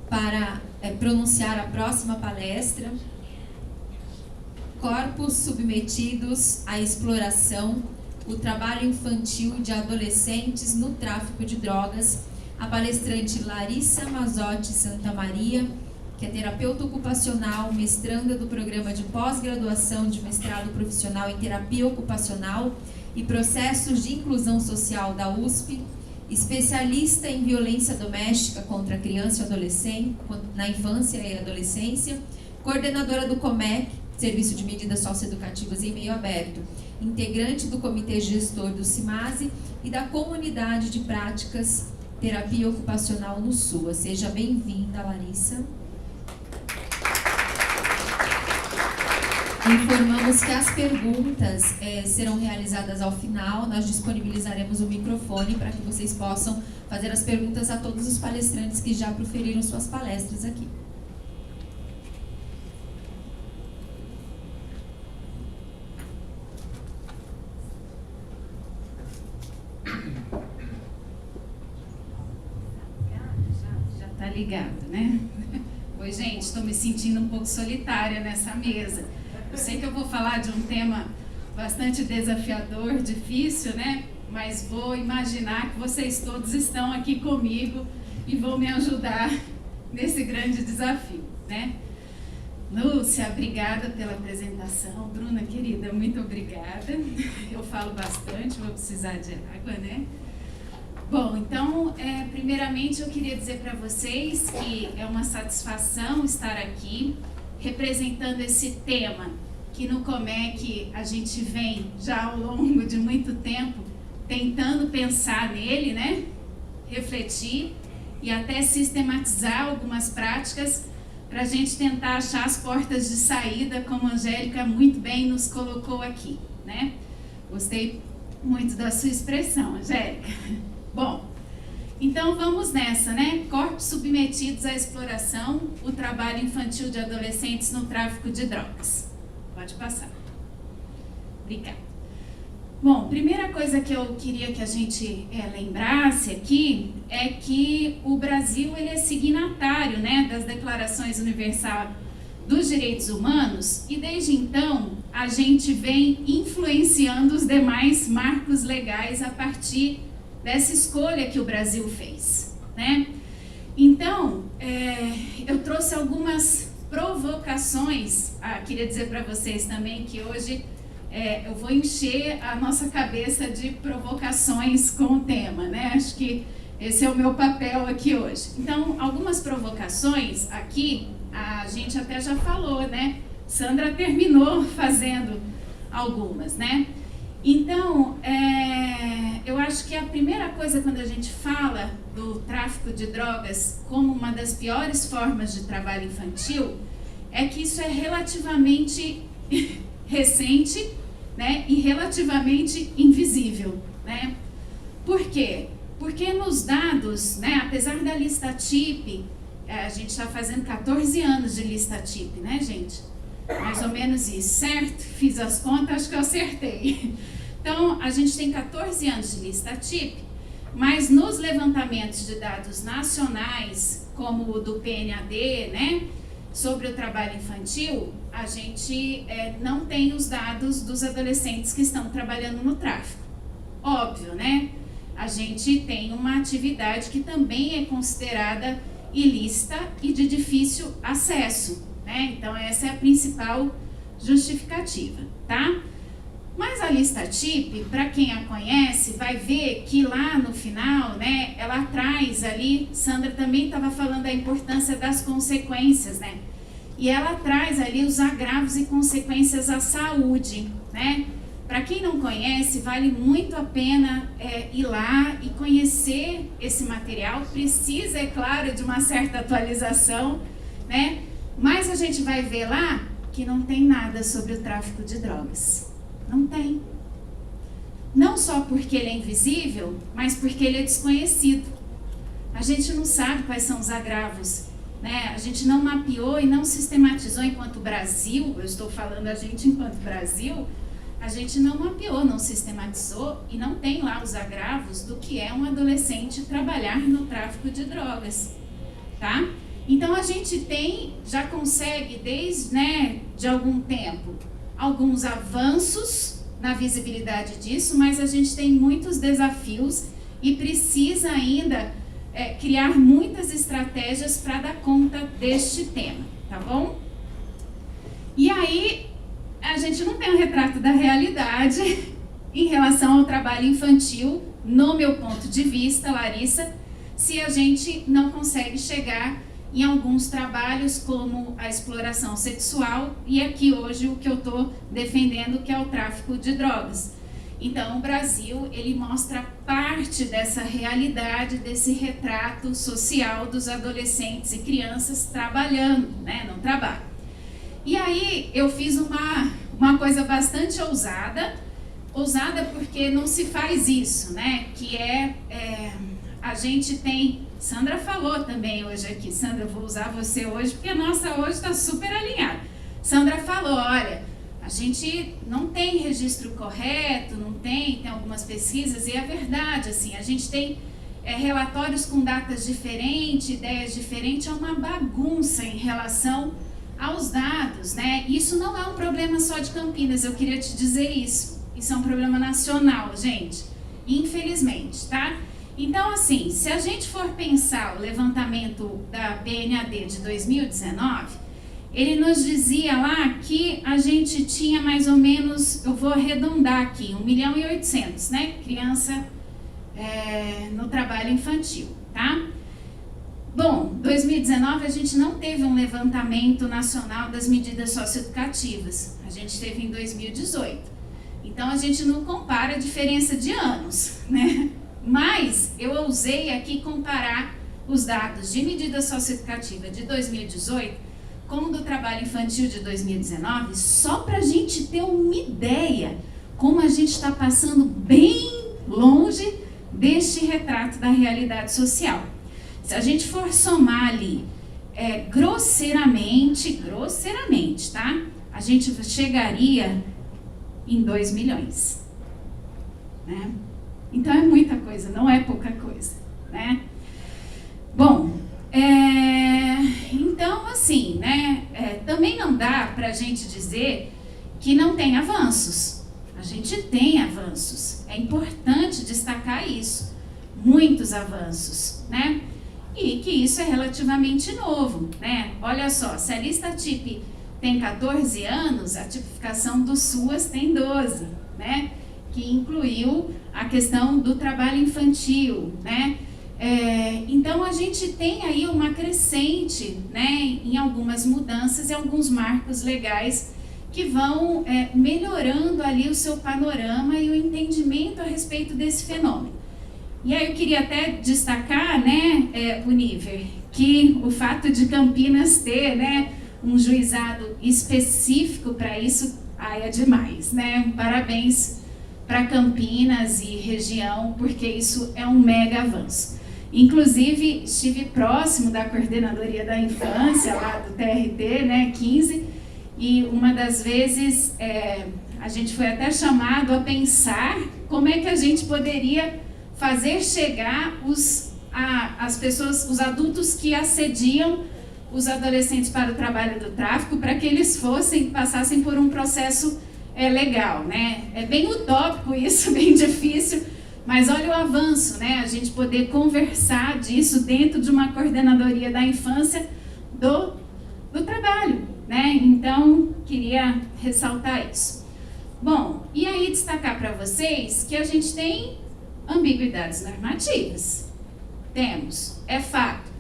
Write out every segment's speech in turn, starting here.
para pronunciar a próxima palestra. Corpos submetidos à exploração, o trabalho infantil de adolescentes no tráfico de drogas. A palestrante Larissa Mazotti Santamaria, que é terapeuta ocupacional, mestranda do programa de pós-graduação de mestrado profissional em terapia ocupacional e processos de inclusão social da USP, especialista em violência doméstica contra a criança e adolescente, na infância e adolescência, coordenadora do COMEC, Serviço de Medidas Socioeducativas em Meio Aberto, integrante do Comitê Gestor do CIMASE e da Comunidade de Práticas Terapia Ocupacional no SUA. Seja bem-vinda, Larissa. Informamos que as perguntas serão realizadas ao final. Nós disponibilizaremos o microfone para que vocês possam fazer as perguntas a todos os palestrantes que já proferiram suas palestras aqui. Já tá ligado, né? Oi, gente, estou me sentindo um pouco solitária nessa mesa. Eu sei que eu vou falar de um tema bastante desafiador, difícil, né? Mas vou imaginar que vocês todos estão aqui comigo e vão me ajudar nesse grande desafio, né? Lúcia, obrigada pela apresentação. Bruna, querida, muito obrigada. Eu falo bastante, vou precisar de água, né? Bom, então, primeiramente eu queria dizer para vocês que é uma satisfação estar aqui representando esse tema que no COMEC a gente vem já ao longo de muito tempo tentando pensar nele, né? Refletir e até sistematizar algumas práticas para a gente tentar achar as portas de saída, como a Angélica muito bem nos colocou aqui, né? Gostei muito da sua expressão, Angélica. Bom, então vamos nessa, né? Corpos submetidos à exploração, o trabalho infantil de adolescentes no tráfico de drogas. Pode passar. Obrigada. Bom, primeira coisa que eu queria que a gente lembrasse aqui é que o Brasil ele é signatário, né, das Declarações Universais dos Direitos Humanos e desde então a gente vem influenciando os demais marcos legais a partir dessa escolha que o Brasil fez, né? Então, eu trouxe algumas provocações. Queria dizer para vocês também que hoje eu vou encher a nossa cabeça de provocações com o tema, né? Acho que esse é o meu papel aqui hoje. Então, algumas provocações aqui, a gente até já falou, né? Sandra terminou fazendo algumas, né? Então, eu acho que a primeira coisa quando a gente fala do tráfico de drogas como uma das piores formas de trabalho infantil, é que isso é relativamente recente, né, e relativamente invisível, né? Por quê? Porque nos dados, né, apesar da lista TIP, a gente está fazendo 14 anos de lista TIP, né, gente? Mais ou menos isso, certo? Fiz as contas, acho que eu acertei. Então, a gente tem 14 anos de lista TIP, mas nos levantamentos de dados nacionais, como o do PNAD, né, sobre o trabalho infantil, a gente não tem os dados dos adolescentes que estão trabalhando no tráfico. Óbvio, né? A gente tem uma atividade que também é considerada ilícita e de difícil acesso, né? Então, essa é a principal justificativa, tá? Mas a lista TIP, para quem a conhece, vai ver que lá no final, né, ela traz ali, Sandra também estava falando da importância das consequências, né? E ela traz ali os agravos e consequências à saúde, né? Para quem não conhece, vale muito a pena ir lá e conhecer esse material. Precisa, é claro, de uma certa atualização, né? Mas a gente vai ver lá que não tem nada sobre o tráfico de drogas. Não tem. Não só porque ele é invisível, mas porque ele é desconhecido. A gente não sabe quais são os agravos, né? A gente não mapeou e não sistematizou enquanto Brasil, eu estou falando a gente enquanto Brasil, a gente não mapeou, não sistematizou e não tem lá os agravos do que é um adolescente trabalhar no tráfico de drogas, tá? Então a gente já consegue desde, de algum tempo, alguns avanços na visibilidade disso, mas a gente tem muitos desafios e precisa ainda criar muitas estratégias para dar conta deste tema, tá bom? E aí, a gente não tem um retrato da realidade em relação ao trabalho infantil, no meu ponto de vista, Larissa, se a gente não consegue chegar em alguns trabalhos como a exploração sexual e aqui hoje o que eu estou defendendo, que é o tráfico de drogas. Então, o Brasil, ele mostra parte dessa realidade, desse retrato social dos adolescentes e crianças trabalhando, no trabalho. E aí, eu fiz uma coisa bastante ousada porque não se faz isso, que a gente tem... Sandra falou também hoje aqui. Sandra, eu vou usar você hoje, porque a nossa hoje está super alinhada. Sandra falou, olha, a gente não tem registro correto, tem algumas pesquisas, e é verdade, assim, a gente tem relatórios com datas diferentes, ideias diferentes, é uma bagunça em relação aos dados, Isso não é um problema só de Campinas, eu queria te dizer isso. Isso é um problema nacional, gente, infelizmente, tá? Então, assim, se a gente for pensar o levantamento da BNAD de 2019, ele nos dizia lá que a gente tinha mais ou menos, eu vou arredondar aqui, 1.800.000, criança no trabalho infantil, tá? Bom, 2019 a gente não teve um levantamento nacional das medidas socioeducativas, a gente teve em 2018. Então, a gente não compara a diferença de anos, Mas eu ousei aqui comparar os dados de medida socioeducativa de 2018 com o do trabalho infantil de 2019, só para a gente ter uma ideia como a gente está passando bem longe deste retrato da realidade social. Se a gente for somar ali grosseiramente, tá? A gente chegaria em 2 milhões, Então, é muita coisa, não é pouca coisa, Bom, então, assim, também não dá para a gente dizer que não tem avanços. A gente tem avanços, é importante destacar isso, muitos avanços, E que isso é relativamente novo, Olha só, se a lista TIP tem 14 anos, a tipificação do SUAS tem 12, que incluiu a questão do trabalho infantil, Então, a gente tem aí uma crescente, em algumas mudanças e alguns marcos legais que vão melhorando ali o seu panorama e o entendimento a respeito desse fenômeno. E aí eu queria até destacar, Univer, que o fato de Campinas ter, um juizado específico para isso, é demais, Parabéns para Campinas e região, porque isso é um mega avanço. Inclusive, estive próximo da Coordenadoria da Infância, lá do TRT, 15, e uma das vezes a gente foi até chamado a pensar como é que a gente poderia fazer chegar as pessoas, os adultos que assediam os adolescentes para o trabalho do tráfico, para que eles passassem por um processo legal, É bem utópico isso, bem difícil, mas olha o avanço, A gente poder conversar disso dentro de uma coordenadoria da infância do trabalho, Então, queria ressaltar isso. Bom, e aí destacar para vocês que a gente tem ambiguidades normativas. Temos, é fato.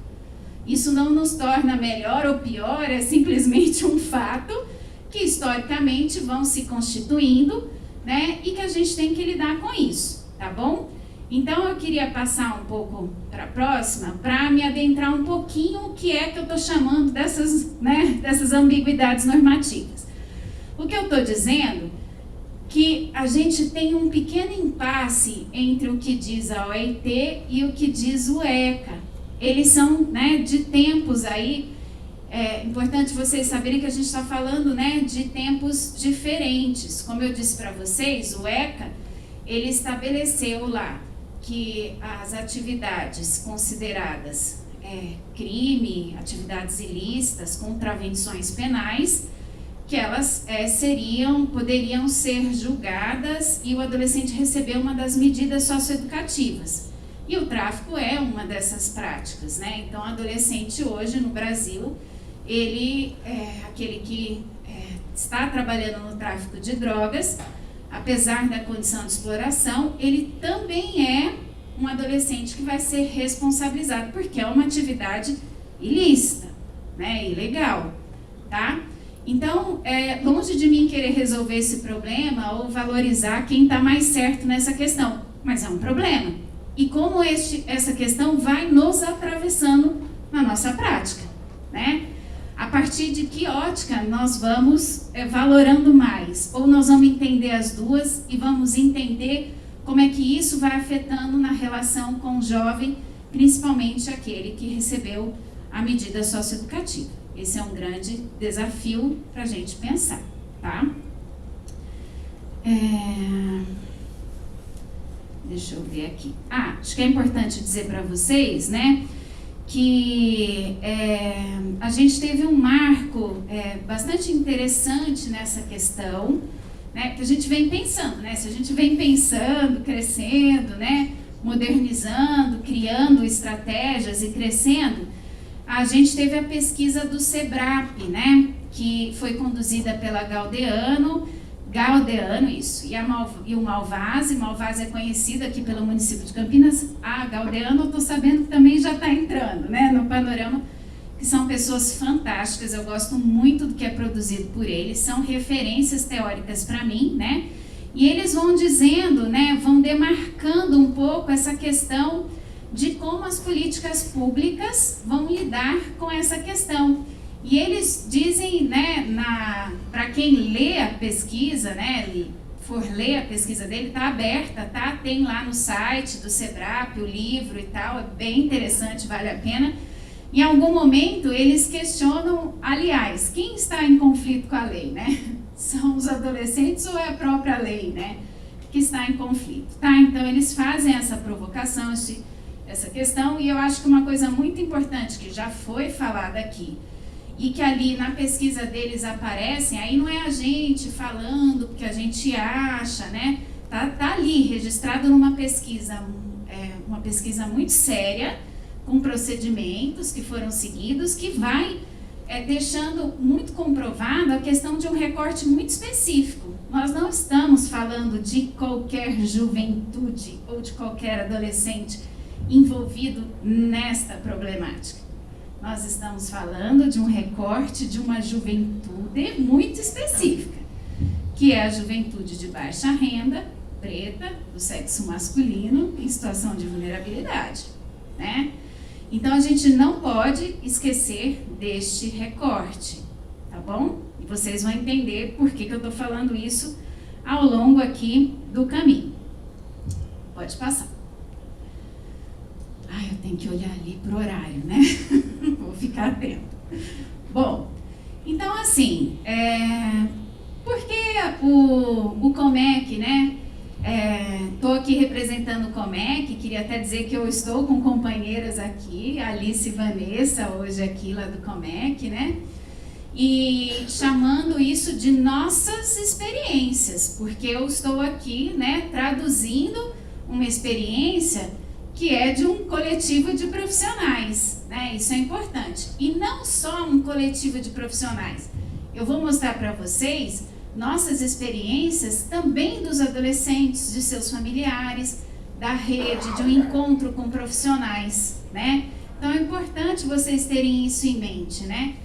Isso não nos torna melhor ou pior, é simplesmente um fato que historicamente vão se constituindo, e que a gente tem que lidar com isso, tá bom? Então, eu queria passar um pouco para a próxima, para me adentrar um pouquinho o que é que eu estou chamando dessas ambiguidades normativas. O que eu estou dizendo que a gente tem um pequeno impasse entre o que diz a OIT e o que diz o ECA. Eles são de tempos aí, é importante vocês saberem que a gente está falando de tempos diferentes. Como eu disse para vocês, o ECA, ele estabeleceu lá que as atividades consideradas crime, atividades ilícitas, contravenções penais, que elas poderiam ser julgadas e o adolescente receber uma das medidas socioeducativas. E o tráfico é uma dessas práticas, né? Então, o adolescente hoje no Brasil, ele é aquele que está trabalhando no tráfico de drogas, apesar da condição de exploração, ele também é um adolescente que vai ser responsabilizado, porque é uma atividade ilícita, né? Ilegal, tá? Então, longe de mim querer resolver esse problema ou valorizar quem está mais certo nessa questão, mas é um problema. E como essa questão vai nos atravessando na nossa prática, né? A partir de que ótica nós vamos valorando mais? Ou nós vamos entender as duas e vamos entender como é que isso vai afetando na relação com o jovem, principalmente aquele que recebeu a medida socioeducativa. Esse é um grande desafio para a gente pensar, tá? Deixa eu ver aqui. Acho que é importante dizer para vocês, né, que a gente teve um marco bastante interessante nessa questão, né, que a gente vem pensando, né? Se a gente vem pensando, crescendo, né, modernizando, criando estratégias e crescendo, a gente teve a pesquisa do SEBRAP, né, que foi conduzida pela Galdeano, isso, e o Malvase. Malvase é conhecida aqui pelo município de Campinas. A Galdeano, eu estou sabendo que também já está entrando, né, no panorama, que são pessoas fantásticas, eu gosto muito do que é produzido por eles, são referências teóricas para mim, né, e eles vão dizendo, né, vão demarcando um pouco essa questão de como as políticas públicas vão lidar com essa questão. E eles dizem, né, para quem lê a pesquisa, né, for ler a pesquisa dele, está aberta, tá? Tem lá no site do SEBRAP o livro e tal, é bem interessante, vale a pena. Em algum momento eles questionam, aliás, quem está em conflito com a lei, né? São os adolescentes ou é a própria lei, né, que está em conflito, tá? Então eles fazem essa provocação, essa questão, e eu acho que uma coisa muito importante que já foi falada aqui, e que ali na pesquisa deles aparecem, aí não é a gente falando porque a gente acha, né? Tá ali, registrado numa pesquisa, uma pesquisa muito séria, com procedimentos que foram seguidos, que vai deixando muito comprovado a questão de um recorte muito específico. Nós não estamos falando de qualquer juventude ou de qualquer adolescente envolvido nesta problemática. Nós estamos falando de um recorte de uma juventude muito específica, que é a juventude de baixa renda, preta, do sexo masculino, em situação de vulnerabilidade, né? Então, a gente não pode esquecer deste recorte, tá bom? E vocês vão entender por que eu estou falando isso ao longo aqui do caminho. Pode passar. Eu tenho que olhar ali pro horário, né? Vou ficar atento. Bom, então assim, por que o Comec, né? Estou aqui representando o Comec, queria até dizer que eu estou com companheiras aqui, Alice e Vanessa, hoje aqui lá do Comec, né? E chamando isso de nossas experiências, porque eu estou aqui, né, traduzindo uma experiência que é de um coletivo de profissionais, né? Isso é importante. E não só um coletivo de profissionais. Eu vou mostrar para vocês nossas experiências também dos adolescentes, de seus familiares, da rede, de um encontro com profissionais, né? Então é importante vocês terem isso em mente, né?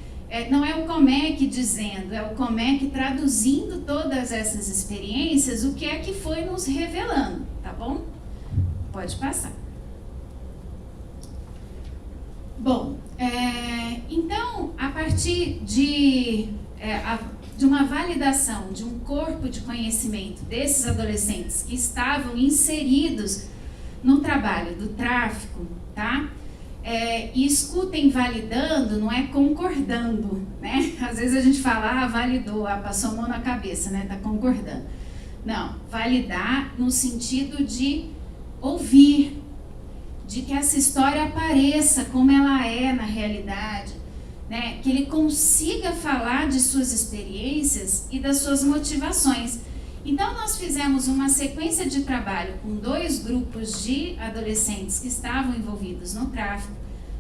Não é o Comec dizendo, é o Comec traduzindo todas essas experiências, o que é que foi nos revelando, tá bom? Pode passar. Bom, então, a partir de uma validação de um corpo de conhecimento desses adolescentes que estavam inseridos no trabalho do tráfico, tá? E escutem validando, não é concordando, né? Às vezes a gente fala, validou, passou a mão na cabeça, né? Tá concordando. Não, validar no sentido de ouvir, de que essa história apareça como ela é na realidade, né? Que ele consiga falar de suas experiências e das suas motivações. Então, nós fizemos uma sequência de trabalho com 2 grupos de adolescentes que estavam envolvidos no tráfico,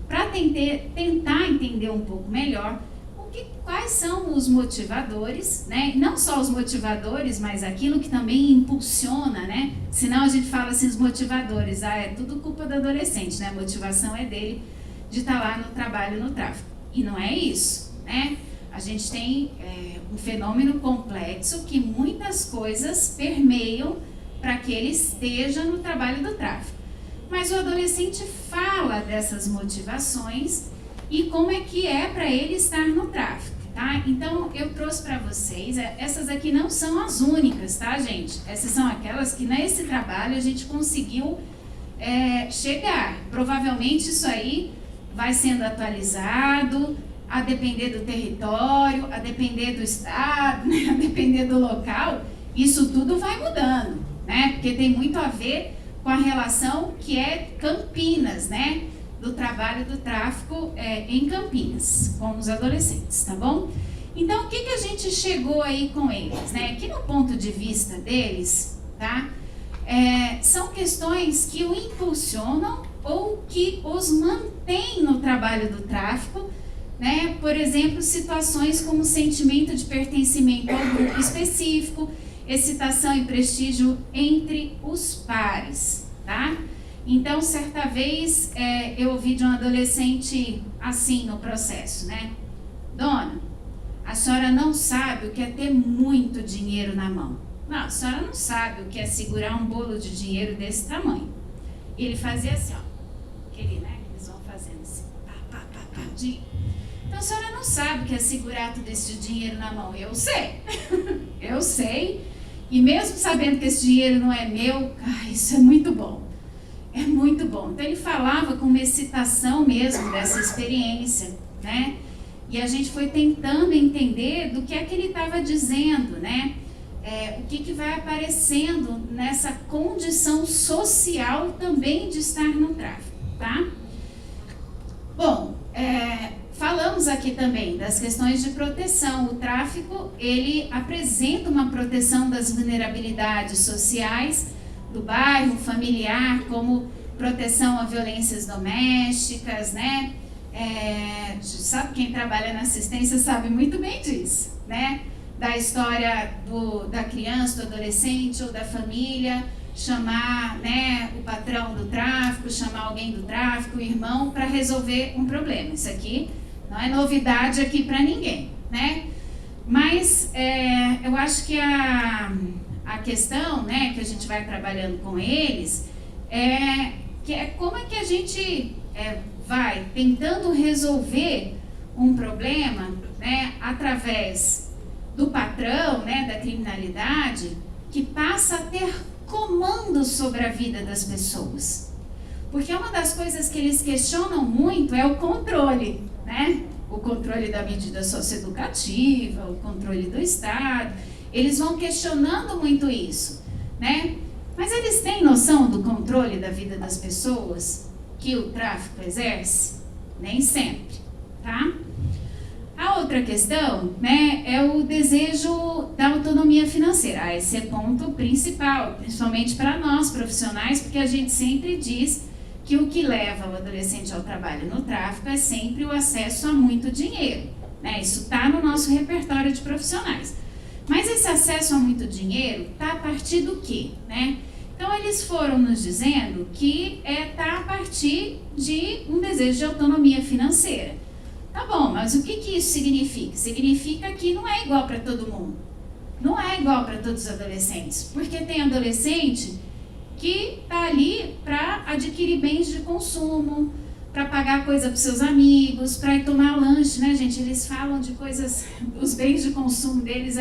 para tentar entender um pouco melhor quais são os motivadores, né? Não só os motivadores, mas aquilo que também impulsiona, né? Senão a gente fala assim, os motivadores, é tudo culpa do adolescente, né? A motivação é dele de estar lá no trabalho, no tráfico. E não é isso, né? A gente tem um fenômeno complexo que muitas coisas permeiam para que ele esteja no trabalho do tráfico. Mas o adolescente fala dessas motivações e como é que é para ele estar no tráfico, tá? Então, eu trouxe para vocês, essas aqui não são as únicas, tá, gente? Essas são aquelas que nesse trabalho a gente conseguiu chegar. Provavelmente isso aí vai sendo atualizado, a depender do território, a depender do estado, né? A depender do local, isso tudo vai mudando, né? Porque tem muito a ver com a relação que é Campinas, né? Do trabalho do tráfico em Campinas, com os adolescentes, tá bom? Então, o que a gente chegou aí com eles, né? Que no ponto de vista deles, tá? São questões que o impulsionam ou que os mantêm no trabalho do tráfico, né? Por exemplo, situações como sentimento de pertencimento ao grupo específico, excitação e prestígio entre os pares, tá? Então, certa vez, eu ouvi de um adolescente assim no processo, né? Dona, a senhora não sabe o que é ter muito dinheiro na mão. Não, a senhora não sabe o que é segurar um bolo de dinheiro desse tamanho. E ele fazia assim, ó, aquele, né? Eles vão fazendo assim, Então, a senhora não sabe o que é segurar todo esse dinheiro na mão. Eu sei, eu sei. E mesmo sabendo que esse dinheiro não é meu, isso é muito bom. É muito bom. Então, ele falava com uma excitação mesmo dessa experiência, né? E a gente foi tentando entender do que é que ele estava dizendo, né? O que vai aparecendo nessa condição social também de estar no tráfico, tá? Bom, falamos aqui também das questões de proteção. O tráfico, ele apresenta uma proteção das vulnerabilidades sociais do bairro, familiar, como proteção a violências domésticas, né? Sabe, quem trabalha na assistência sabe muito bem disso, né? Da história da criança, do adolescente ou da família, chamar, né, o patrão do tráfico, chamar alguém do tráfico, o irmão, para resolver um problema. Isso aqui não é novidade aqui para ninguém, né? Mas eu acho que a questão, né, que a gente vai trabalhando com eles como é que a gente vai tentando resolver um problema, né, através do patrão, né, da criminalidade, que passa a ter comando sobre a vida das pessoas. Porque uma das coisas que eles questionam muito é o controle, né? O controle da medida socioeducativa, o controle do Estado. Eles vão questionando muito isso, né? Mas eles têm noção do controle da vida das pessoas que o tráfico exerce? Nem sempre, tá? A outra questão, né, é o desejo da autonomia financeira. Esse é ponto principal, principalmente para nós profissionais, porque a gente sempre diz que o que leva o adolescente ao trabalho no tráfico é sempre o acesso a muito dinheiro, né? Isso está no nosso repertório de profissionais. Mas esse acesso a muito dinheiro está a partir do quê, né? Então, eles foram nos dizendo que está a partir de um desejo de autonomia financeira. Tá bom, mas o que isso significa? Significa que não é igual para todo mundo. Não é igual para todos os adolescentes. Porque tem adolescente que está ali para adquirir bens de consumo, para pagar coisa para seus amigos, para ir tomar lanche, né, gente? Eles falam de coisas, os bens de consumo deles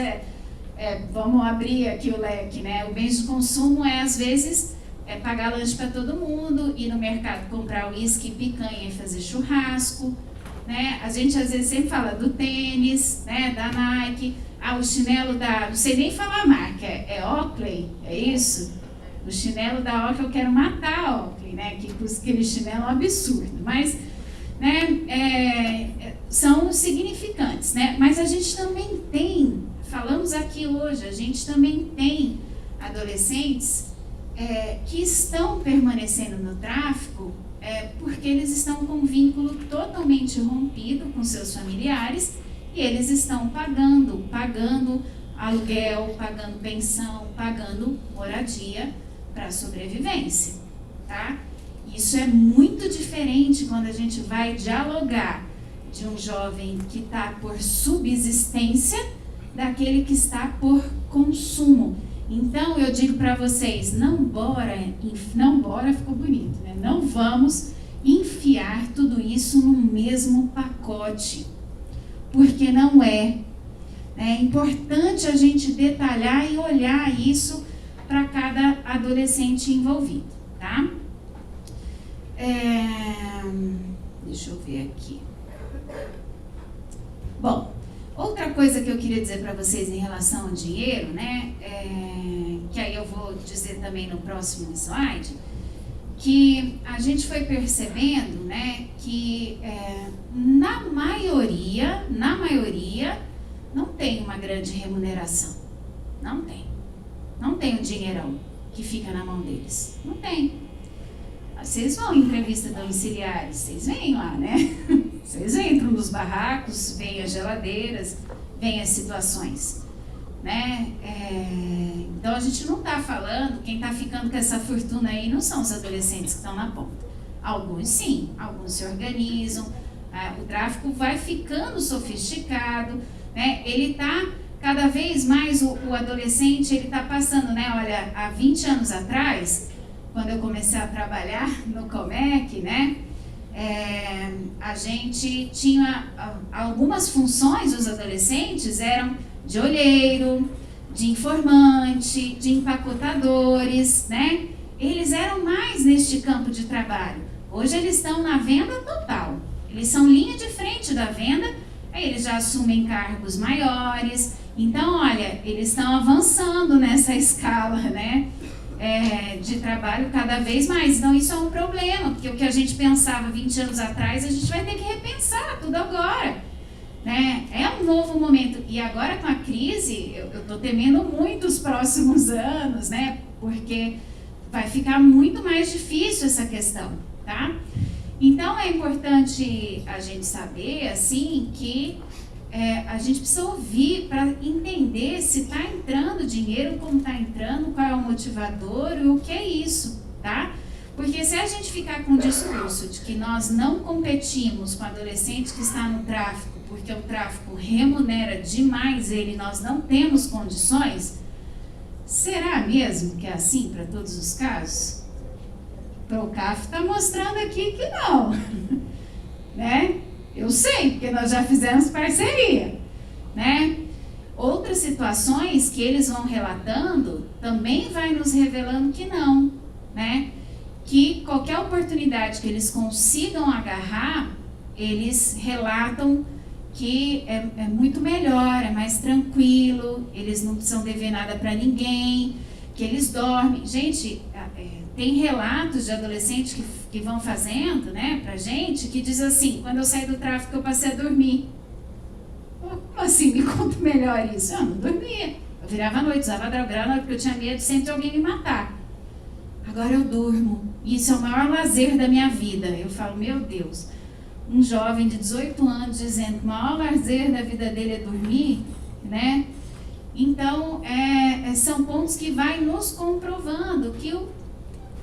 vamos abrir aqui o leque, né? O bens de consumo às vezes, pagar lanche para todo mundo, ir no mercado comprar uísque, picanha e fazer churrasco, né? A gente às vezes sempre fala do tênis, né? Da Nike, o chinelo não sei nem falar a marca, é Oakley, é isso? O chinelo da Oakley, eu quero matar a Oakley. também, né? Que custa aquele chinelo é um absurdo, mas, né, são significantes, né? Mas a gente também tem, falamos aqui hoje, a gente também tem adolescentes que estão permanecendo no tráfico porque eles estão com um vínculo totalmente rompido com seus familiares e eles estão pagando aluguel, pagando pensão, pagando moradia para sobrevivência, tá? Isso é muito diferente quando a gente vai dialogar de um jovem que está por subsistência daquele que está por consumo. Então eu digo para vocês, não bora, ficou bonito, né? Não vamos enfiar tudo isso no mesmo pacote, porque não é. É importante a gente detalhar e olhar isso para cada adolescente envolvido, tá? Deixa eu ver aqui. Bom, outra coisa que eu queria dizer para vocês em relação ao dinheiro, né, que aí eu vou dizer também no próximo slide, que a gente foi percebendo, né, que na maioria, não tem uma grande remuneração. Não tem. Não tem um dinheirão que fica na mão deles. Não tem. Vocês vão em entrevista domiciliares, vocês vêm lá, né? Vocês entram nos barracos, veem as geladeiras, veem as situações, né? Então a gente não está falando, quem está ficando com essa fortuna aí não são os adolescentes que estão na ponta. Alguns sim, alguns se organizam, o tráfico vai ficando sofisticado, né? Ele está cada vez mais, o adolescente, ele está passando, né? Olha, há 20 anos atrás, quando eu comecei a trabalhar no Comec, né? A gente tinha algumas funções, os adolescentes eram de olheiro, de informante, de empacotadores, né? Eles eram mais neste campo de trabalho. Hoje eles estão na venda total. Eles são linha de frente da venda, aí eles já assumem cargos maiores. Então, olha, eles estão avançando nessa escala, né? De trabalho cada vez mais. Então, isso é um problema, porque o que a gente pensava 20 anos atrás, a gente vai ter que repensar tudo agora, né? É um novo momento. E agora, com a crise, eu estou temendo muito os próximos anos, né? Porque vai ficar muito mais difícil essa questão, tá? Então, é importante a gente saber, assim, que a gente precisa ouvir para entender se está entrando dinheiro, como está entrando, qual é o motivador e o que é isso, tá? Porque se a gente ficar com o discurso de que nós não competimos com adolescente que está no tráfico, porque o tráfico remunera demais ele, nós não temos condições, será mesmo que é assim para todos os casos? O Procaf está mostrando aqui que não, né? Eu sei, porque nós já fizemos parceria, né? Outras situações que eles vão relatando também vai nos revelando que não, né? Que qualquer oportunidade que eles consigam agarrar, eles relatam que é muito melhor, é mais tranquilo, eles não precisam dever nada para ninguém, que eles dormem. Gente, tem relatos de adolescentes que vão fazendo, né, pra gente, que diz assim, quando eu saí do tráfico eu passei a dormir. Como assim? Me conta melhor isso. Eu não dormia. Eu virava à noite, usava droga à noite, porque eu tinha medo sempre de alguém me matar. Agora eu durmo. E isso é o maior lazer da minha vida. Eu falo, meu Deus, um jovem de 18 anos dizendo que o maior lazer da vida dele é dormir, né? Então, são pontos que vai nos comprovando que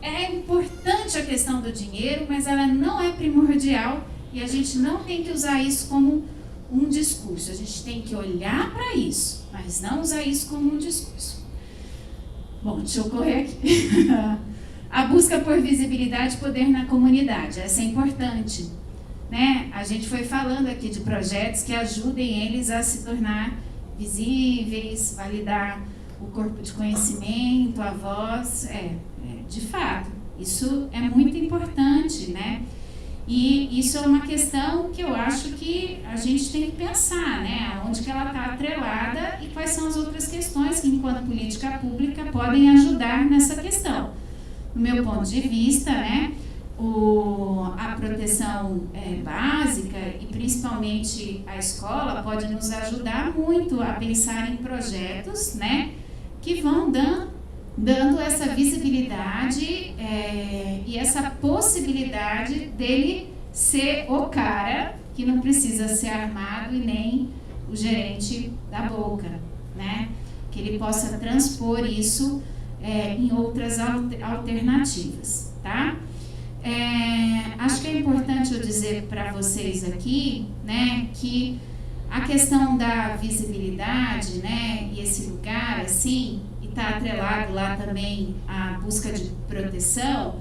é importante a questão do dinheiro, mas ela não é primordial e a gente não tem que usar isso como um discurso. A gente tem que olhar para isso, mas não usar isso como um discurso. Bom, deixa eu correr aqui. A busca por visibilidade e poder na comunidade, essa é importante, né? A gente foi falando aqui de projetos que ajudem eles a se tornar visíveis, validar o corpo de conhecimento, a voz, de fato, isso é muito importante, né? E isso é uma questão que eu acho que a gente tem que pensar, né? Onde que ela está atrelada e quais são as outras questões que, enquanto política pública, podem ajudar nessa questão. no meu ponto de vista, né, a proteção básica e principalmente a escola pode nos ajudar muito a pensar em projetos, né, que vão dando essa visibilidade e essa possibilidade dele ser o cara que não precisa ser armado e nem o gerente da boca, né? Que ele possa transpor isso em outras alternativas, tá? Acho que é importante eu dizer para vocês aqui, né, que a questão da visibilidade, né, e esse lugar, assim, e está atrelado lá também à busca de proteção,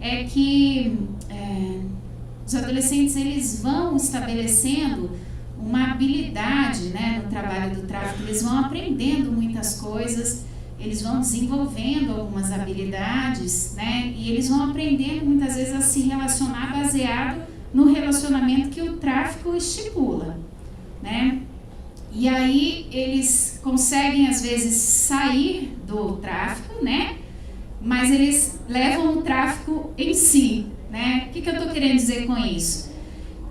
é que os adolescentes, eles vão estabelecendo uma habilidade, né, no trabalho do tráfico, eles vão aprendendo muitas coisas, eles vão desenvolvendo algumas habilidades, né, e eles vão aprendendo muitas vezes a se relacionar baseado no relacionamento que o tráfico estipula, né. E aí eles conseguem às vezes sair do tráfico, né, mas eles levam o tráfico em si, né. O que eu estou querendo dizer com isso?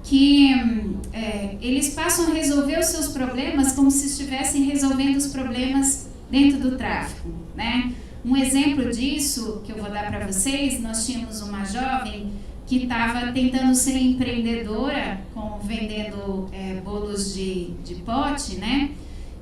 Que eles passam a resolver os seus problemas como se estivessem resolvendo os problemas dentro do tráfico, né? Um exemplo disso que eu vou dar para vocês, nós tínhamos uma jovem que estava tentando ser empreendedora, vendendo bolos de pote, né?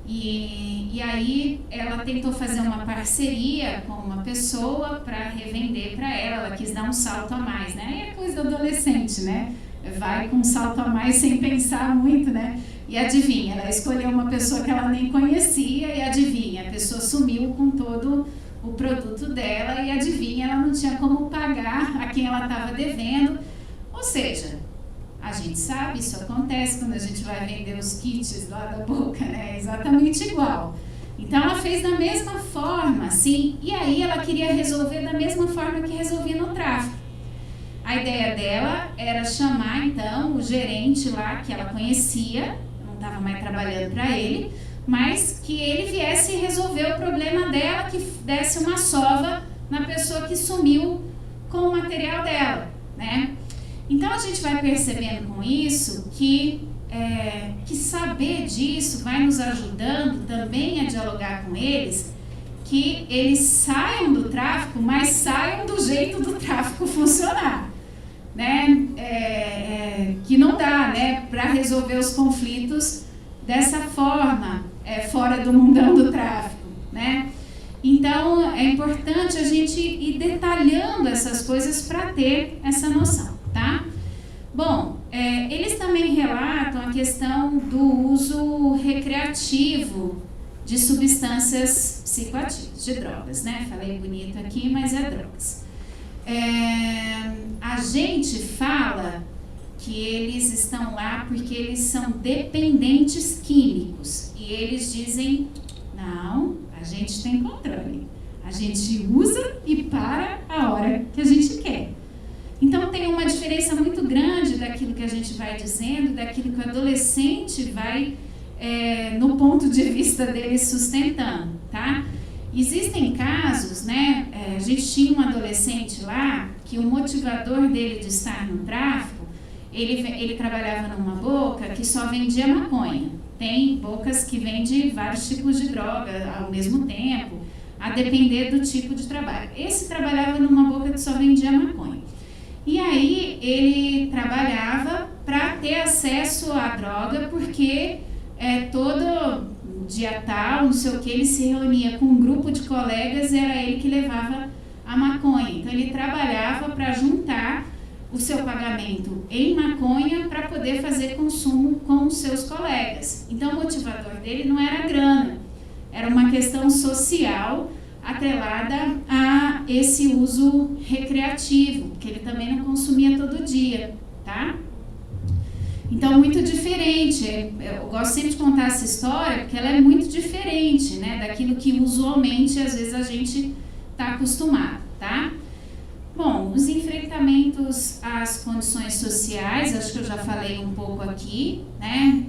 E aí ela tentou fazer uma parceria com uma pessoa para revender para ela quis dar um salto a mais, né? Aí é coisa do adolescente, né? Vai com um salto a mais sem pensar muito, né? E adivinha, ela escolheu uma pessoa que ela nem conhecia e adivinha, a pessoa sumiu com todo o produto dela e adivinha, ela não tinha como pagar a quem ela estava devendo. Ou seja, a gente sabe, isso acontece quando a gente vai vender os kits lá da boca, né? É exatamente igual. Então ela fez da mesma forma, sim, e aí ela queria resolver da mesma forma que resolvia no tráfico. A ideia dela era chamar, então, o gerente lá, que ela conhecia, não estava mais trabalhando para ele, mas que ele viesse resolver o problema dela, que desse uma sova na pessoa que sumiu com o material dela, né? Então, a gente vai percebendo com isso que saber disso vai nos ajudando também a dialogar com eles, que eles saiam do tráfico, mas saiam do jeito do tráfico funcionar, né? Que não dá, né, para resolver os conflitos dessa forma, fora do mundão do tráfico, né? Então, é importante a gente ir detalhando essas coisas para ter essa noção, tá? Bom, eles também relatam a questão do uso recreativo de substâncias psicoativas, de drogas, né? Falei bonito aqui, mas é drogas. A gente fala que eles estão lá porque eles são dependentes químicos e eles dizem, não, a gente tem controle, a gente usa e para a hora que a gente quer. Então tem uma diferença muito grande daquilo que a gente vai dizendo, daquilo que o adolescente vai, no ponto de vista dele, sustentando, tá? Existem casos, né, a gente tinha um adolescente lá, que o motivador dele de estar no tráfico, ele trabalhava numa boca que só vendia maconha. Tem bocas que vendem vários tipos de droga ao mesmo tempo, a depender do tipo de trabalho. Esse trabalhava numa boca que só vendia maconha. E aí ele trabalhava para ter acesso à droga, porque todo dia tal, não sei o que, ele se reunia com um grupo de colegas e era ele que levava a maconha. Então ele trabalhava para juntar o seu pagamento em maconha para poder fazer consumo com os seus colegas. Então o motivador dele não era grana, era uma questão social atrelada a esse uso recreativo, que ele também não consumia todo dia, tá? Então, muito diferente. Eu gosto sempre de contar essa história, porque ela é muito diferente, né, daquilo que usualmente, às vezes, a gente está acostumado, tá? Bom, os enfrentamentos às condições sociais, acho que eu já falei um pouco aqui, né?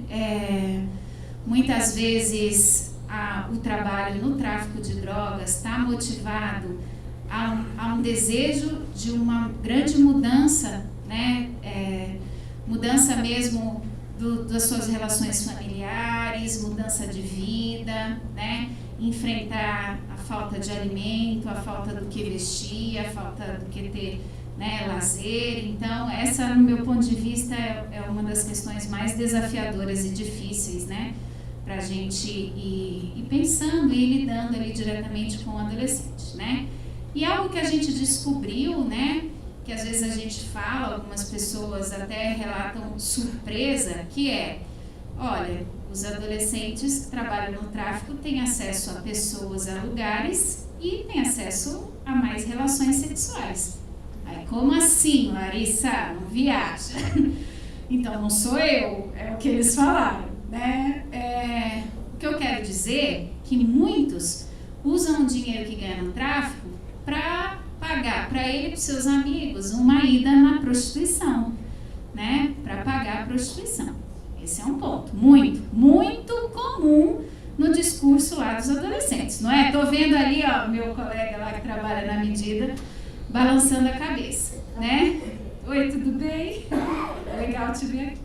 Muitas vezes o trabalho no tráfico de drogas está motivado há um desejo de uma grande mudança, né? Mudança mesmo das suas relações familiares, mudança de vida, né? Enfrentar a falta de alimento, a falta do que vestir, a falta do que ter, né, lazer. Então, essa, no meu ponto de vista, é uma das questões mais desafiadoras e difíceis, né, para a gente ir pensando e ir lidando ali diretamente com o adolescente, né. E algo que a gente descobriu, né, que às vezes a gente fala, algumas pessoas até relatam surpresa, que é, olha, os adolescentes que trabalham no tráfico têm acesso a pessoas, a lugares e têm acesso a mais relações sexuais. Aí, como assim, Larissa? Não viaja. Então, não sou eu, é o que eles falaram, né? O que eu quero dizer é que muitos usam o dinheiro que ganham no tráfico para pagar para ele e para seus amigos uma ida na prostituição, né? Para pagar a prostituição. Esse é um ponto muito, muito comum no discurso lá dos adolescentes, não é? Tô vendo ali, ó, meu colega lá que trabalha na medida, balançando a cabeça, né? Oi, tudo bem? Legal te ver aqui.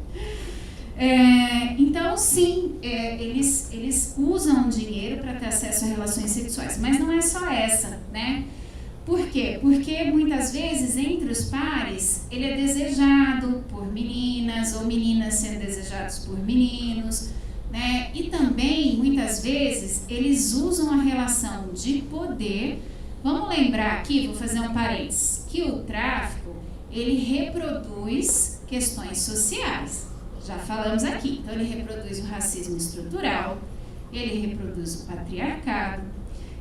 Então, sim, eles usam o dinheiro para ter acesso a relações sexuais, mas não é só essa, né? Por quê? Porque muitas vezes entre os pares ele é desejado por meninas ou meninas sendo desejados por meninos, né? E também muitas vezes eles usam a relação de poder. Vamos lembrar aqui, vou fazer um parênteses, que o tráfico ele reproduz questões sociais. Já falamos aqui. Então ele reproduz o racismo estrutural, ele reproduz o patriarcado,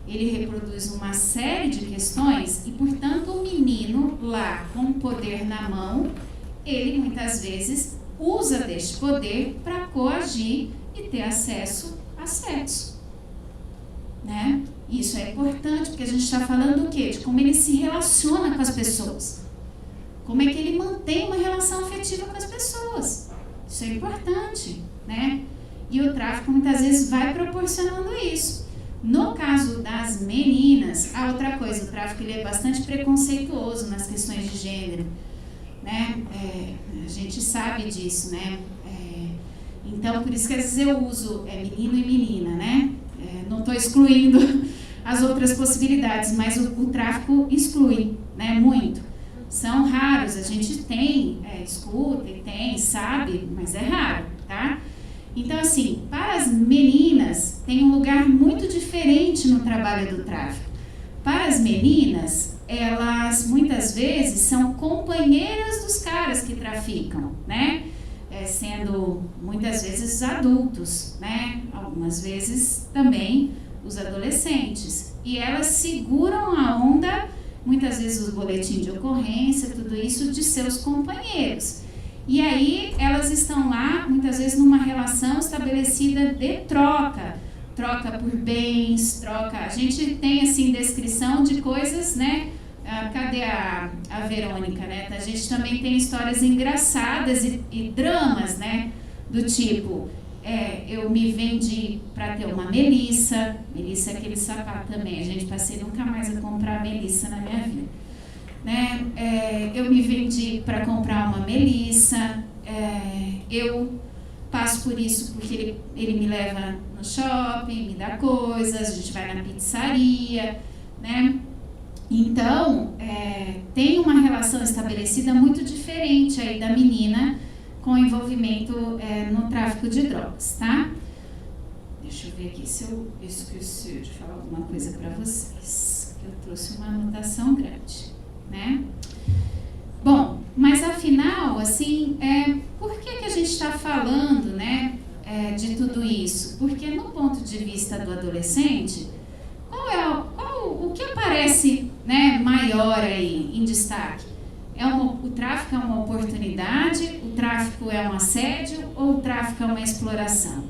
ele reproduz uma série de questões e, portanto, o menino lá com o poder na mão, ele muitas vezes usa deste poder para coagir e ter acesso a sexo, né? Isso é importante porque a gente está falando do quê? De como ele se relaciona com as pessoas, como é que ele mantém uma relação afetiva com as pessoas. Isso é importante, né? E o tráfico muitas vezes vai proporcionando isso. No caso das meninas, a outra coisa, o tráfico ele é bastante preconceituoso nas questões de gênero, né? A gente sabe disso, né? Então, por isso que às vezes eu uso menino e menina, né? Não estou excluindo as outras possibilidades, mas o tráfico exclui, né? Muito. São raros, a gente tem, escuta e tem, sabe, mas é raro, tá? Então, assim, para as meninas, tem um lugar muito diferente no trabalho do tráfico. Para as meninas, elas muitas vezes são companheiras dos caras que traficam, né? Sendo muitas vezes adultos, né? Algumas vezes também os adolescentes. E elas seguram a onda, muitas vezes os boletins de ocorrência, tudo isso de seus companheiros. E aí elas estão lá, muitas vezes, numa relação estabelecida de troca por bens, troca. A gente tem, assim, descrição de coisas, né? Cadê a Verônica, né? A gente também tem histórias engraçadas e dramas, né? Do tipo, eu me vendi para ter uma Melissa é aquele sapato também, a gente passei nunca mais a comprar Melissa na minha vida. Né? Eu me vendi para comprar uma Melissa, eu passo por isso porque ele me leva no shopping, me dá coisas, a gente vai na pizzaria, né? Então, tem uma relação estabelecida muito diferente aí da menina com envolvimento no tráfico de drogas, tá? Deixa eu ver aqui se eu esqueci de falar alguma coisa para vocês, que eu trouxe uma anotação grande, né? Bom, mas afinal, assim, por que a gente está falando, né, de tudo isso? Porque no ponto de vista do adolescente, o que aparece, né, maior aí em destaque? O tráfico é uma oportunidade, o tráfico é um assédio ou o tráfico é uma exploração?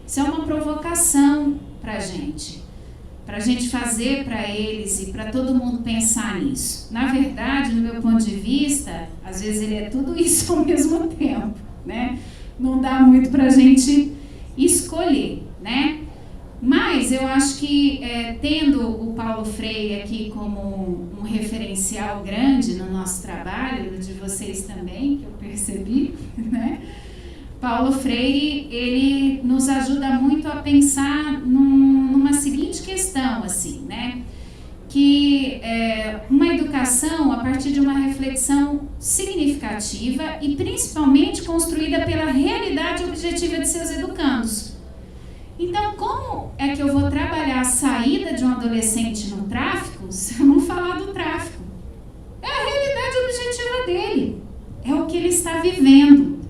Isso é uma provocação para a gente fazer para eles e para todo mundo pensar nisso. Na verdade, no meu ponto de vista, às vezes ele é tudo isso ao mesmo tempo, né? Não dá muito para a gente escolher, né? Mas eu acho que, tendo o Paulo Freire aqui aqui como um referencial grande no nosso trabalho, de vocês também, que eu percebi, né? Paulo Freire, ele nos ajuda muito a pensar numa seguinte questão, assim, né? Que uma educação a partir de uma reflexão significativa e principalmente construída pela realidade objetiva de seus educandos. Então, como é que eu vou trabalhar a saída de um adolescente no tráfico se eu não falar do tráfico? É a realidade objetiva dele, é o que ele está vivendo.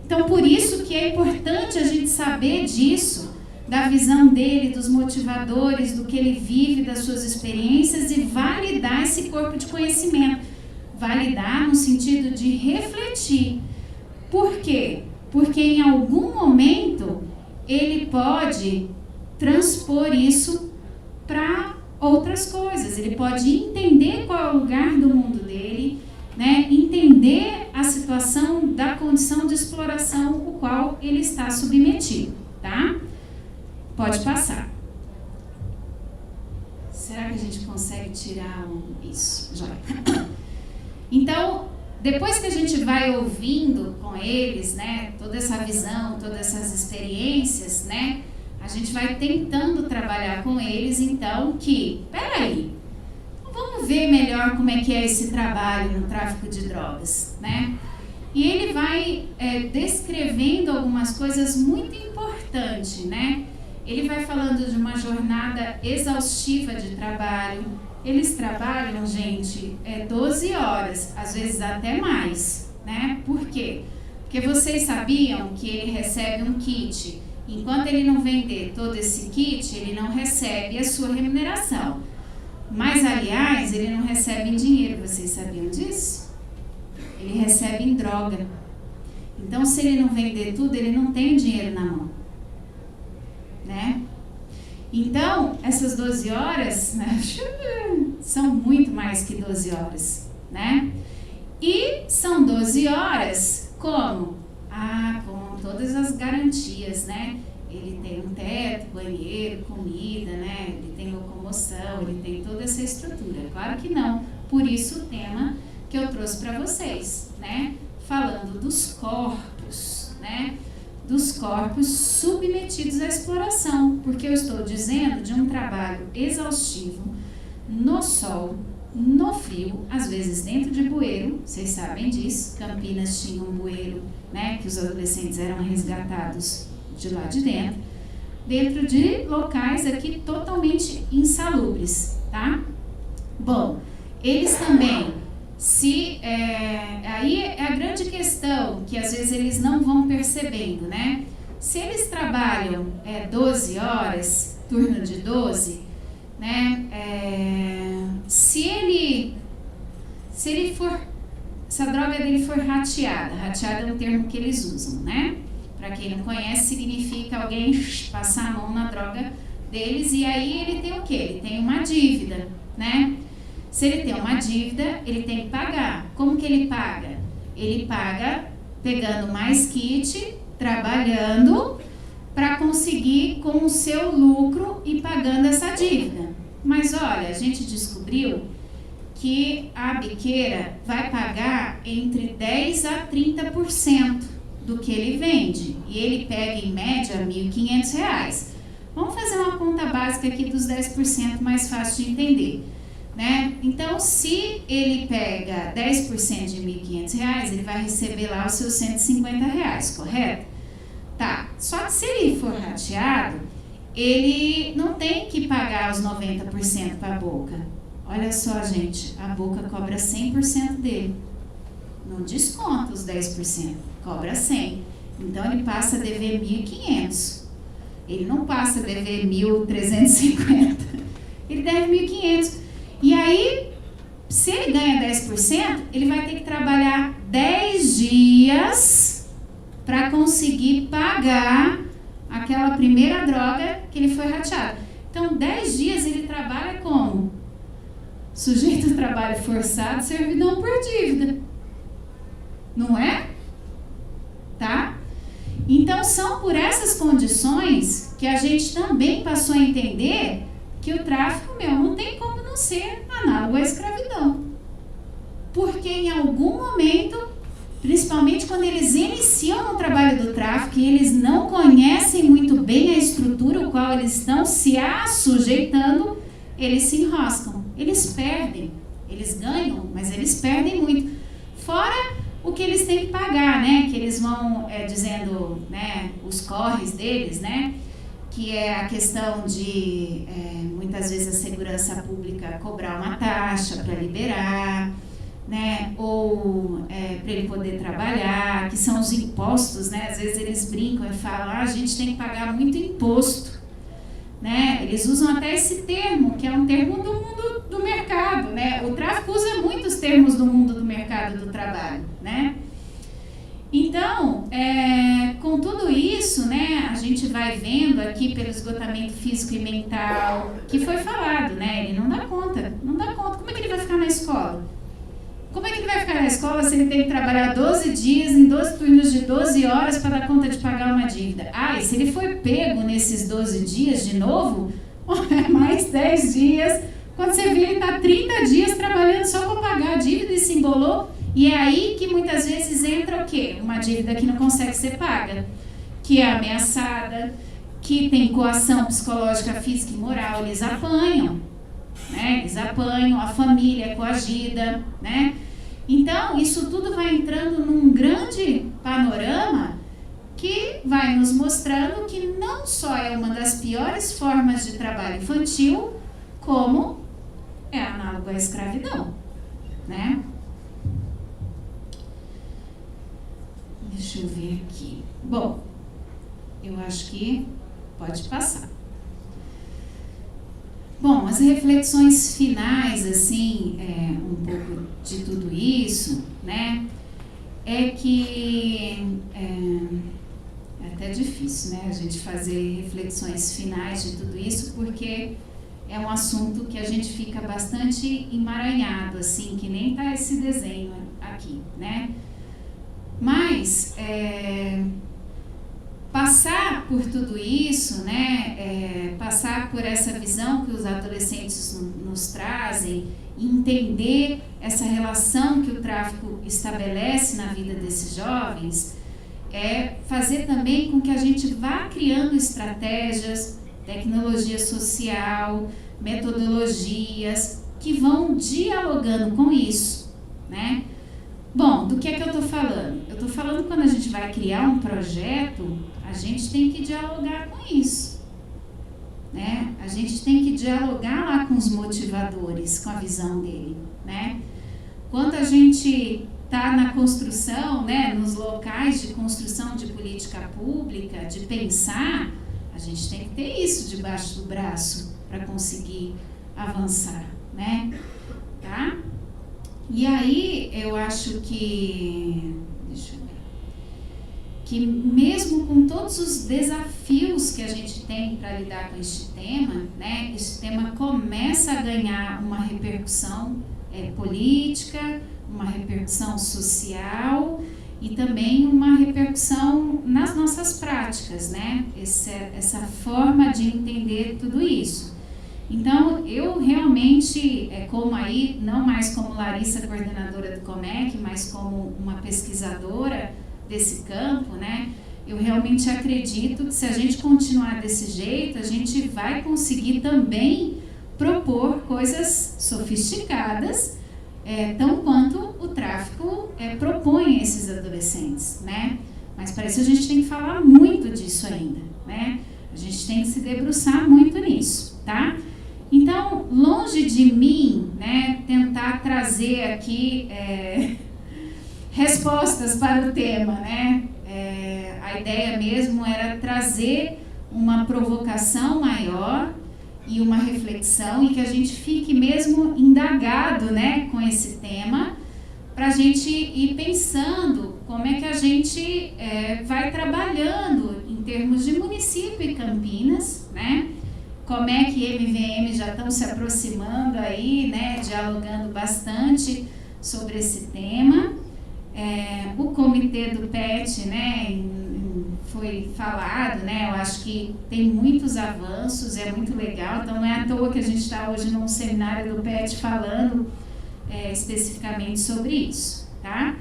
Então, por isso que é importante a gente saber disso, da visão dele, dos motivadores, do que ele vive, das suas experiências e validar esse corpo de conhecimento. Validar no sentido de refletir. Por quê? Porque em algum momento ele pode transpor isso para outras coisas. Ele pode entender qual é o lugar do mundo dele, né? Entender a situação da condição de exploração o qual ele está submetido, tá? Pode passar. Será que a gente consegue tirar isso? Já. Então, depois que a gente vai ouvindo com eles, né, toda essa visão, todas essas experiências, né, a gente vai tentando trabalhar com eles, então, peraí, vamos ver melhor como é que é esse trabalho no tráfico de drogas, né? E ele vai descrevendo algumas coisas muito importantes, né? Ele vai falando de uma jornada exaustiva de trabalho. Eles trabalham, gente, 12 horas, às vezes até mais, né? Por quê? Porque vocês sabiam que ele recebe um kit. Enquanto ele não vender todo esse kit, ele não recebe a sua remuneração. Mas, aliás, ele não recebe em dinheiro, vocês sabiam disso? Ele recebe em droga. Então, se ele não vender tudo, ele não tem o dinheiro na mão, né? Então, essas 12 horas, né, são muito mais que 12 horas, né? E são 12 horas como? Com todas as garantias, né? Ele tem um teto, banheiro, comida, né? Ele tem locomoção, ele tem toda essa estrutura. Claro que não. Por isso o tema que eu trouxe para vocês, né? Falando dos corpos, né? Dos corpos submetidos à exploração, porque eu estou dizendo de um trabalho exaustivo no sol, no frio, às vezes dentro de bueiro, vocês sabem disso. Campinas tinha um bueiro, né? Que os adolescentes eram resgatados de lá de dentro de locais aqui totalmente insalubres, tá? Bom, eles também, aí é a grande questão, que às vezes eles não vão percebendo, né? Se eles trabalham 12 horas, turno de 12, né? Se a droga dele for rateada é um termo que eles usam, né? Para quem não conhece, significa alguém passar a mão na droga deles e aí ele tem o quê? Ele tem uma dívida, né? Se ele tem uma dívida, ele tem que pagar. Como que ele paga? Ele paga pegando mais kit, trabalhando para conseguir com o seu lucro e pagando essa dívida. Mas olha, a gente descobriu que a biqueira vai pagar entre 10% a 30% do que ele vende. E ele pega em média R$ 1.500. Vamos fazer uma conta básica aqui dos 10% mais fácil de entender, né? Então, se ele pega 10% de R$ 1.500, ele vai receber lá os seus R$ 150, correto? Tá, só que se ele for rateado, ele não tem que pagar os 90% para a boca. Olha só, gente, a boca cobra 100% dele. Não desconta os 10%, cobra 100%. Então, ele passa a dever 1.500. Ele não passa a dever 1.350. Ele deve 1.500. E aí, se ele ganha 10%, ele vai ter que trabalhar 10 dias para conseguir pagar aquela primeira droga que ele foi rateado. Então, 10 dias ele trabalha como? Sujeito a trabalho forçado, servidão por dívida. Não é? Tá? Então, são por essas condições que a gente também passou a entender que o tráfico, não tem como não não ser análogo à escravidão. Porque em algum momento, principalmente quando eles iniciam no trabalho do tráfico e eles não conhecem muito bem a estrutura ao qual eles estão se assujeitando, eles se enroscam, eles perdem, eles ganham, mas eles perdem muito. Fora o que eles têm que pagar, né? Que eles vão dizendo, né, os corres deles, né? Que é a questão de, muitas vezes, a segurança pública cobrar uma taxa para liberar, né? Ou para ele poder trabalhar, que são os impostos, né? Às vezes eles brincam e falam, a gente tem que pagar muito imposto, né? Eles usam até esse termo, que é um termo do mundo do mercado, né? O tráfico usa muitos termos do mundo do mercado do trabalho, né? Então, com tudo isso, né, a gente vai vendo aqui pelo esgotamento físico e mental, que foi falado, né? Ele não dá conta. Como é que ele vai ficar na escola? Como é que ele vai ficar na escola se ele tem que trabalhar 12 dias, em 12 turnos de 12 horas para dar conta de pagar uma dívida? E se ele for pego nesses 12 dias de novo, mais 10 dias, quando você vê, ele está 30 dias trabalhando só para pagar a dívida e se embolou. E é aí que muitas vezes entra o quê? Uma dívida que não consegue ser paga, que é ameaçada, que tem coação psicológica, física e moral, eles apanham, né? Eles apanham, a família é coagida, né? Então, isso tudo vai entrando num grande panorama que vai nos mostrando que não só é uma das piores formas de trabalho infantil, como é análogo à escravidão, né? Deixa eu ver aqui. Bom, eu acho que pode passar. Bom, as reflexões finais, assim, um pouco de tudo isso, né, é que é até difícil, né, a gente fazer reflexões finais de tudo isso, porque é um assunto que a gente fica bastante emaranhado, assim, que nem tá esse desenho aqui, né. Mas, passar por tudo isso, né, passar por essa visão que os adolescentes nos trazem, entender essa relação que o tráfico estabelece na vida desses jovens, fazer também com que a gente vá criando estratégias, tecnologia social, metodologias que vão dialogando com isso, né? Bom, do que é que eu estou falando? Eu estou falando quando a gente vai criar um projeto, a gente tem que dialogar com isso, né? A gente tem que dialogar lá com os motivadores, com a visão dele, né? Quando a gente está na construção, né, nos locais de construção de política pública, de pensar, a gente tem que ter isso debaixo do braço para conseguir avançar, né? Tá? E aí, eu acho que, deixa eu ver, que mesmo com todos os desafios que a gente tem para lidar com este tema, né, esse tema começa a ganhar uma repercussão política, uma repercussão social e também uma repercussão nas nossas práticas, né, essa forma de entender tudo isso. Então, eu realmente, como aí, não mais como Larissa, coordenadora do Comec, mas como uma pesquisadora desse campo, né, eu realmente acredito que se a gente continuar desse jeito, a gente vai conseguir também propor coisas sofisticadas, tão quanto o tráfico propõe a esses adolescentes, né? Mas para isso a gente tem que falar muito disso ainda, né? A gente tem que se debruçar muito nisso, tá? Então, longe de mim, né, tentar trazer aqui respostas para o tema, né? A ideia mesmo era trazer uma provocação maior e uma reflexão e que a gente fique mesmo indagado, né, com esse tema, para a gente ir pensando como é que a gente vai trabalhando em termos de município e Campinas, né? Como é que MVM já estão se aproximando aí, né, dialogando bastante sobre esse tema. O comitê do PET, né, foi falado, né? Eu acho que tem muitos avanços, é muito legal, então não é à toa que a gente está hoje num seminário do PET falando especificamente sobre isso, tá?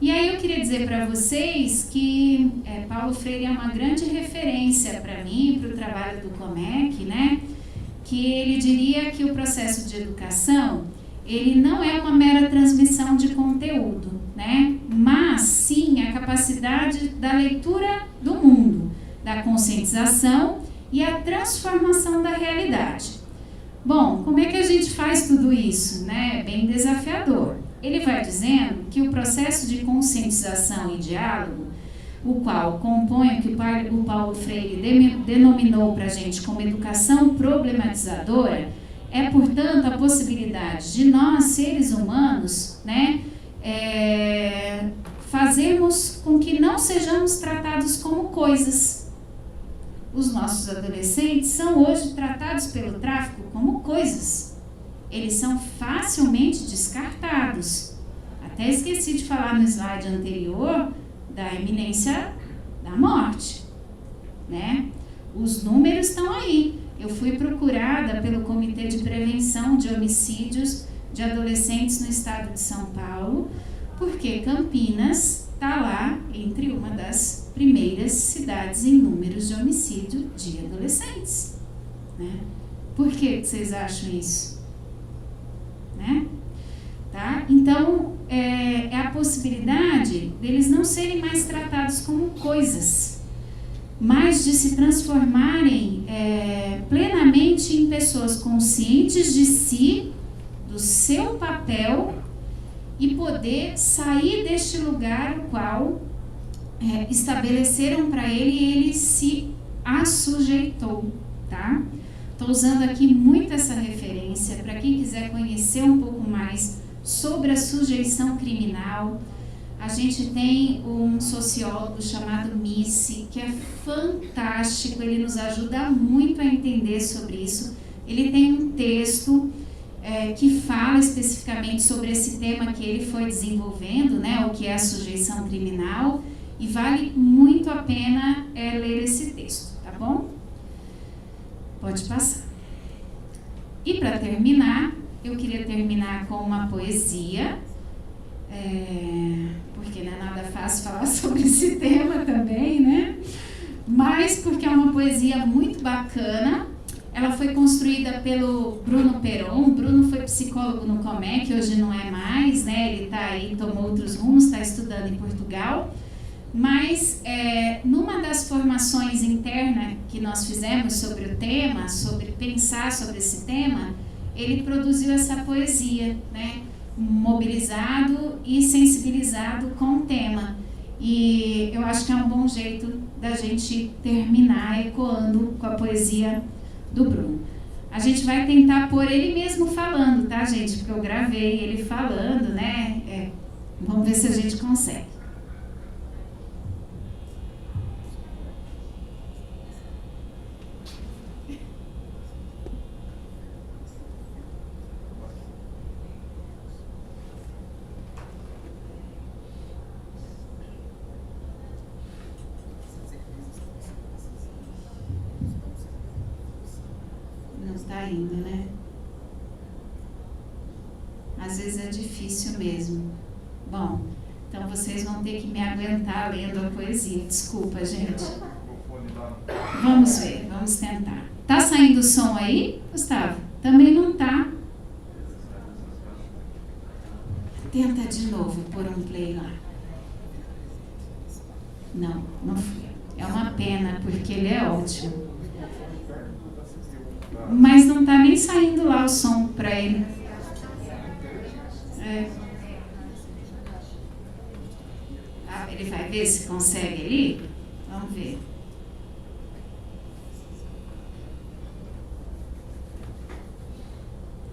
E aí eu queria dizer para vocês que Paulo Freire é uma grande referência para mim, para o trabalho do Comec, né? Que ele diria que o processo de educação, ele não é uma mera transmissão de conteúdo, né? Mas sim a capacidade da leitura do mundo, da conscientização e a transformação da realidade. Bom, como é que a gente faz tudo isso, né? É bem desafiador. Ele vai dizendo que o processo de conscientização e diálogo, o qual compõe o que o Paulo Freire denominou para a gente como educação problematizadora, é, portanto, a possibilidade de nós, seres humanos, né, fazermos com que não sejamos tratados como coisas. Os nossos adolescentes são hoje tratados pelo tráfico como coisas. Eles são facilmente descartados. Até esqueci de falar no slide anterior da iminência da morte, né? Os números estão aí. Eu fui procurada pelo Comitê de Prevenção de Homicídios de Adolescentes no estado de São Paulo, porque Campinas está lá entre uma das primeiras cidades em números de homicídio de adolescentes, né? Por que vocês acham isso? Né? Tá? Então, é a possibilidade deles não serem mais tratados como coisas, mas de se transformarem plenamente em pessoas conscientes de si, do seu papel, e poder sair deste lugar o qual estabeleceram para ele e ele se assujeitou, tá? Estou usando aqui muito essa referência para quem quiser conhecer um pouco mais sobre a sujeição criminal. A gente tem um sociólogo chamado Misse, que é fantástico, ele nos ajuda muito a entender sobre isso. Ele tem um texto que fala especificamente sobre esse tema que ele foi desenvolvendo, né, o que é a sujeição criminal, e vale muito a pena ler esse texto, tá bom? Pode passar. E para terminar, eu queria terminar com uma poesia, porque não é nada fácil falar sobre esse tema também, né? Mas porque é uma poesia muito bacana. Ela foi construída pelo Bruno Peron. O Bruno foi psicólogo no Comec, hoje não é mais, né? Ele está aí, tomou outros rumos, está estudando em Portugal. Mas numa das formações internas que nós fizemos sobre o tema, sobre pensar sobre esse tema, ele produziu essa poesia, né? Mobilizado e sensibilizado com o tema. E eu acho que é um bom jeito da gente terminar ecoando com a poesia do Bruno. A gente vai tentar pôr ele mesmo falando, tá, gente? Porque eu gravei ele falando, né? Vamos ver se a gente consegue. Não está indo, né? Às vezes é difícil mesmo. Bom, então vocês vão ter que me aguentar lendo a poesia. Desculpa, gente. Vamos ver, vamos tentar. Tá saindo o som aí, Gustavo? Também não tá. Tenta de novo pôr um play lá. Não, não foi. É uma pena, porque ele é ótimo. Mas não tá nem saindo lá o som para ele. Ele vai ver se consegue ali? Vamos ver.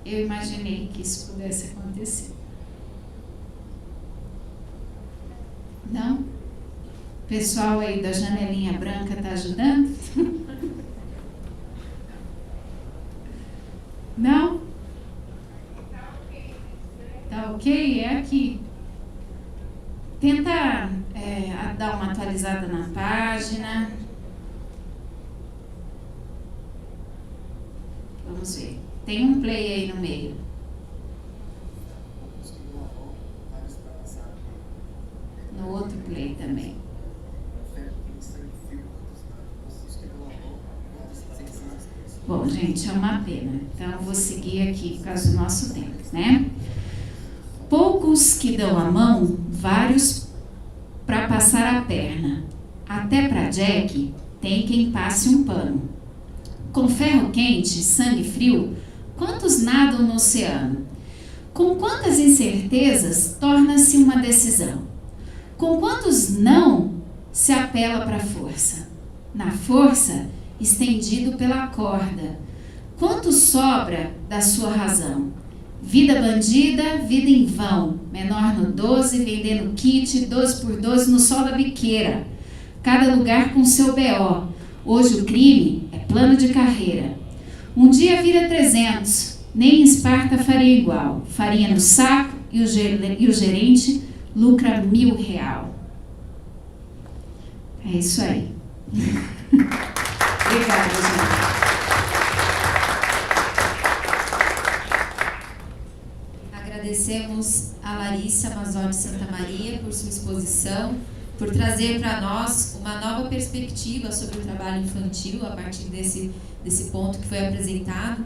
Eu imaginei que isso pudesse acontecer. Não? O pessoal aí da janelinha branca está ajudando? Não? Tá ok? É aqui. Tenta dar uma atualizada na página. Vamos ver. Tem um play aí no meio. No outro play também. Bom, gente, é uma pena. Então, eu vou seguir aqui por causa do nosso tempo, né? Poucos que dão a mão, vários para passar a perna. Até para Jack, tem quem passe um pano. Com ferro quente, sangue frio, quantos nadam no oceano? Com quantas incertezas torna-se uma decisão? Com quantos não se apela para a força? Na força, estendido pela corda, quanto sobra da sua razão? Vida bandida, vida em vão, menor no 12, vendendo kit, 12 por 12 no sol da biqueira. Cada lugar com seu BO, hoje o crime é plano de carreira. Um dia vira 300, nem em Esparta faria igual. Farinha no saco e o gerente lucra R$1.000. É isso aí. Obrigada, gente. Agradecemos a Larissa Mazotti Santamaria por sua exposição, por trazer para nós uma nova perspectiva sobre o trabalho infantil a partir desse ponto que foi apresentado.